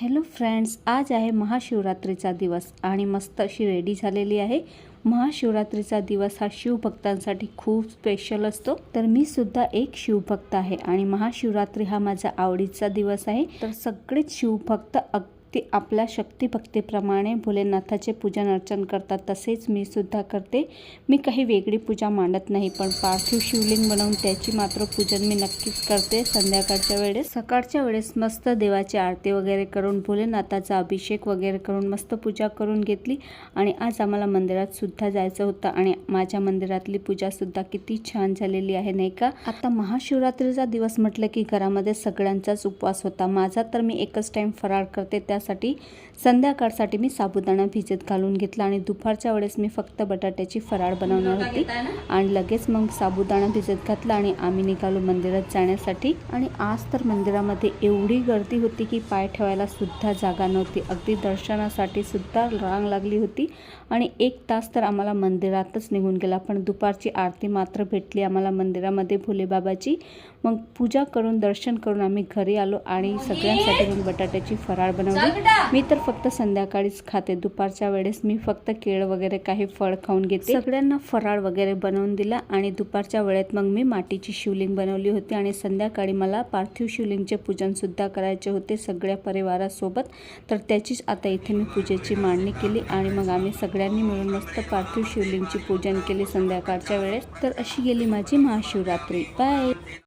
Hello friends, आज आहे महाशिवरात्रीचा दिवस आणि मस्त अशी रेडी झालेली आहे। महाशिवरात्रीचा दिवस हा शिवभक्तांसाठी खूप स्पेशल असतो। तर मी सुद्धा एक शिवभक्त आहे आणि महाशिवरात्री हा माझा आवडीचा दिवस आहे। तर सगळेच शिवभक्त ते आपल्या शक्तिभक्तीप्रमाणे भोलेनाथाचे पूजन अर्चन करतात, तसेच मी सुद्धा करते। मी काही वेगळी पूजा मांडत नाही, पण पार्थिव शिवलिंग बनवून त्याची मात्र पूजन मी नक्कीच करते। संध्याकाळच्या वेळेस सकाळच्या वेळेस मस्त देवाची आरती वगैरे करून भोलेनाथाचा अभिषेक वगैरे करून मस्त पूजा करून घेतली। आणि आज आम्हाला मंदिरात सुद्धा जायचं होतं आणि माझ्या मंदिरातली पूजा सुद्धा किती छान झालेली आहे नाही का। आता महाशिवरात्रीचा दिवस म्हटलं की घरामध्ये सगळ्यांचाच उपवास होता। माझा तर मी एकच टाइम फराळ करते, त्यासाठी संध्याकाळसाठी मी साबुदाणा भिजत घालून घेतला आणि दुपारच्या वेळेस मी फक्त बटाट्याची फराळ बनवणार होती आणि लगेच मग साबुदाणा भिजत घातला आणि आम्ही निघालो मंदिरात जाण्यासाठी। आणि आज तर मंदिरामध्ये एवढी गर्दी होती की पाय ठेवायला सुद्धा जागा नव्हती, अगदी दर्शनासाठी सुद्धा रांग लागली होती आणि 1 तास तर आम्हाला मंदिरातच निघून गेला। पण दुपारची आरती मात्र भेटली आम्हाला मंदिरामध्ये भोलेबाबाची। मग पूजा करून दर्शन करून आम्ही घरी आलो आणि सगळ्यांसाठी मग बटाट्याची फराळ बनवली। मी तर फक्त संध्याकाळीच खाते, दुपारच्या वेळेस मी फक्त केळ वगैरे काही फळ खाऊन घेते। सगळ्यांना फराळ वगैरे बनवून दिला आणि दुपारच्या वेळेत मग मी मातीची शिवलिंग बनवली होती आणि संध्याकाळी मला पार्थिव शिवलिंगचे पूजन सुद्धा करायचे होते सगळ्या परिवारासोबत। तर त्याचीच आता इथे मी पूजेची मांडणी केली आणि मग आम्ही सगळ्यांनी मिळून मस्त पार्थिव शिवलिंगची पूजन केली संध्याकाळच्या वेळेस। तर अशी गेली माझी महाशिवरात्री। बाय।